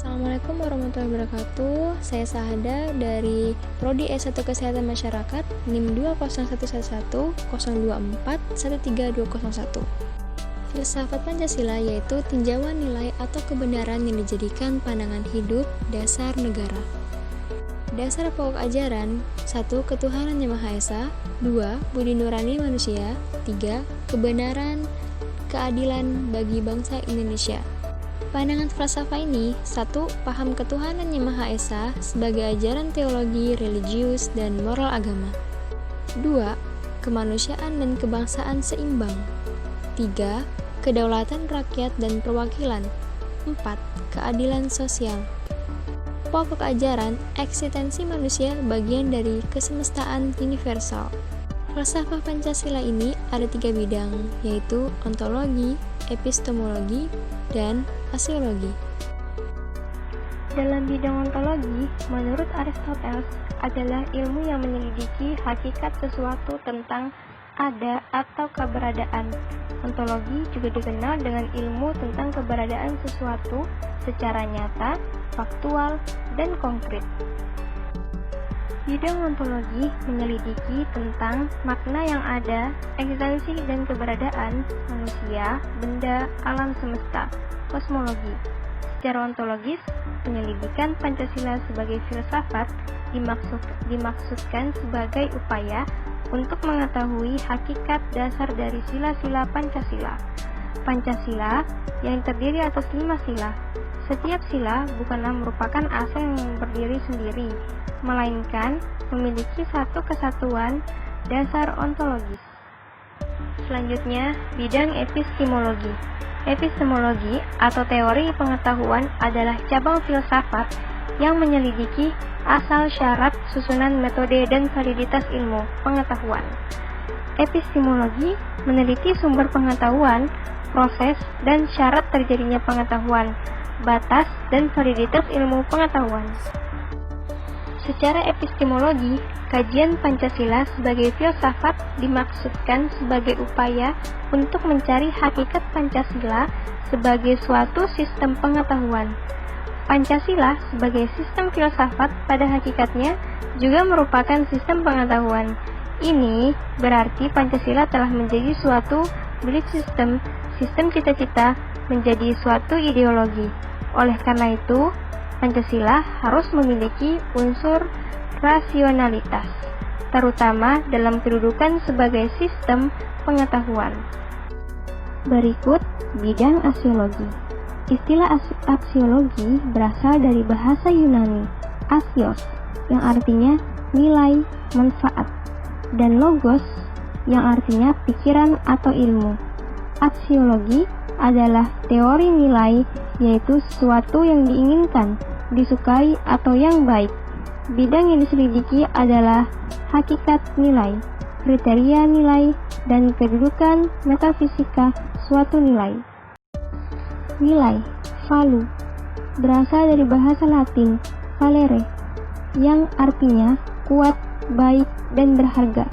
Assalamualaikum warahmatullahi wabarakatuh. Saya Sahada dari Prodi S1 Kesehatan Masyarakat NIM 2011102413201. Filsafat Pancasila yaitu tinjauan nilai atau kebenaran yang dijadikan pandangan hidup dasar negara. Dasar pokok ajaran: 1. Ketuhanan Yang Maha Esa. 2. Budi nurani manusia. 3. Kebenaran, keadilan bagi bangsa Indonesia. Pandangan falsafah ini: 1. Paham ketuhanan Yang Maha Esa sebagai ajaran teologi, religius, dan moral agama. 2. Kemanusiaan dan kebangsaan seimbang. 3. Kedaulatan rakyat dan perwakilan. 4. Keadilan sosial. Pokok ajaran: eksistensi manusia bagian dari kesemestaan universal. Falsafah Pancasila ini ada 3 bidang, yaitu ontologi, epistemologi, dan aksiologi. Dalam bidang ontologi, menurut Aristoteles, adalah ilmu yang menyelidiki hakikat sesuatu tentang ada atau keberadaan. Ontologi juga dikenal dengan ilmu tentang keberadaan sesuatu secara nyata, faktual, dan konkret. Bidang ontologi menyelidiki tentang makna yang ada, eksistensi dan keberadaan manusia, benda, alam semesta, kosmologi. Secara ontologis, penyelidikan Pancasila sebagai filsafat dimaksudkan sebagai upaya untuk mengetahui hakikat dasar dari sila-sila Pancasila. Pancasila yang terdiri atas 5 sila. Setiap sila bukanlah merupakan asal yang berdiri sendiri, melainkan memiliki satu kesatuan dasar ontologis. Selanjutnya, bidang epistemologi. Epistemologi atau teori pengetahuan adalah cabang filsafat yang menyelidiki asal, syarat, susunan, metode, dan validitas ilmu pengetahuan. Epistemologi meneliti sumber pengetahuan, proses, dan syarat terjadinya pengetahuan, batas, dan validitas ilmu pengetahuan. Secara epistemologi, kajian Pancasila sebagai filsafat dimaksudkan sebagai upaya untuk mencari hakikat Pancasila sebagai suatu sistem pengetahuan. Pancasila sebagai sistem filsafat pada hakikatnya juga merupakan sistem pengetahuan. Ini berarti Pancasila telah menjadi suatu belief system, sistem cita-cita menjadi suatu ideologi. Oleh karena itu, Pancasila harus memiliki unsur rasionalitas, terutama dalam kedudukan sebagai sistem pengetahuan. Berikut bidang aksiologi. Istilah aksiologi berasal dari bahasa Yunani, asios, yang artinya nilai, manfaat, dan logos, yang artinya pikiran atau ilmu. Aksiologi adalah teori nilai, yaitu sesuatu yang diinginkan, disukai, atau yang baik. Bidang yang diselidiki adalah hakikat nilai, kriteria nilai, dan kedudukan metafisika suatu nilai. Nilai, valu, berasal dari bahasa Latin valere, yang artinya kuat, baik, dan berharga.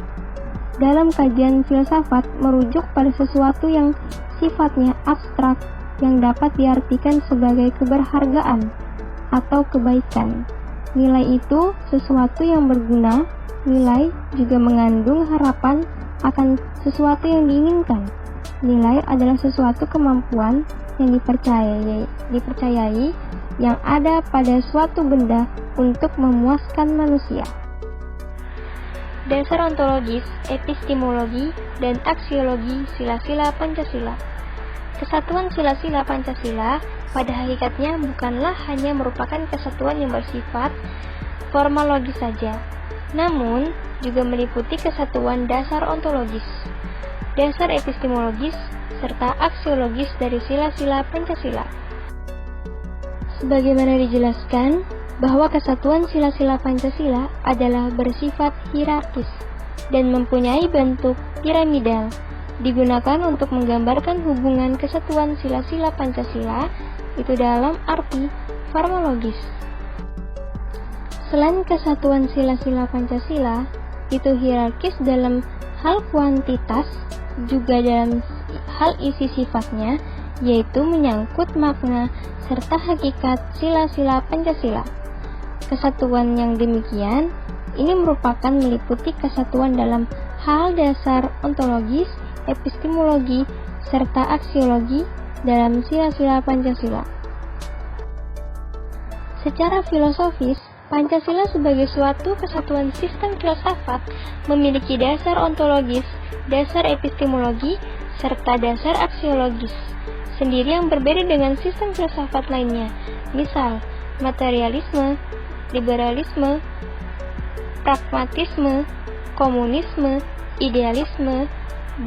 Dalam kajian filsafat merujuk pada sesuatu yang sifatnya abstrak yang dapat diartikan sebagai keberhargaan atau kebaikan. Nilai itu sesuatu yang berguna. Nilai juga mengandung harapan akan sesuatu yang diinginkan. Nilai adalah sesuatu kemampuan yang dipercayai yang ada pada suatu benda untuk memuaskan manusia. Dasar ontologis, epistemologi, dan aksiologi sila-sila Pancasila. Kesatuan sila-sila Pancasila pada hakikatnya bukanlah hanya merupakan kesatuan yang bersifat formalogis saja, namun juga meliputi kesatuan dasar ontologis, dasar epistemologis, serta aksiologis dari sila-sila Pancasila. Sebagaimana dijelaskan, bahwa kesatuan sila-sila Pancasila adalah bersifat hierarkis dan mempunyai bentuk piramidal, digunakan untuk menggambarkan hubungan kesatuan sila-sila Pancasila itu dalam arti formalogis. Selain kesatuan sila-sila Pancasila itu hierarkis dalam hal kuantitas, juga dalam hal isi sifatnya, yaitu menyangkut makna serta hakikat sila-sila Pancasila. Kesatuan yang demikian ini merupakan meliputi kesatuan dalam hal dasar ontologis, epistemologi, serta aksiologi dalam sila-sila Pancasila. Secara filosofis, Pancasila sebagai suatu kesatuan sistem filsafat memiliki dasar ontologis, dasar epistemologi, serta dasar aksiologis sendiri yang berbeda dengan sistem filsafat lainnya, misal materialisme, liberalisme, pragmatisme, komunisme, idealisme,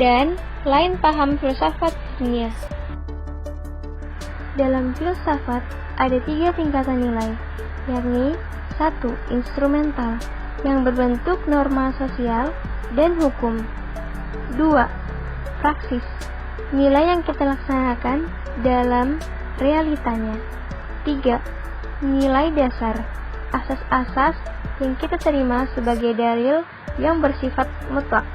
dan lain paham filsafat dunia. Dalam filsafat ada 3 tingkatan nilai, yakni 1. Instrumental, yang berbentuk norma sosial dan hukum. 2. Praksis, nilai yang kita laksanakan dalam realitanya. 3. Nilai dasar, asas-asas yang kita terima sebagai dalil yang bersifat mutlak.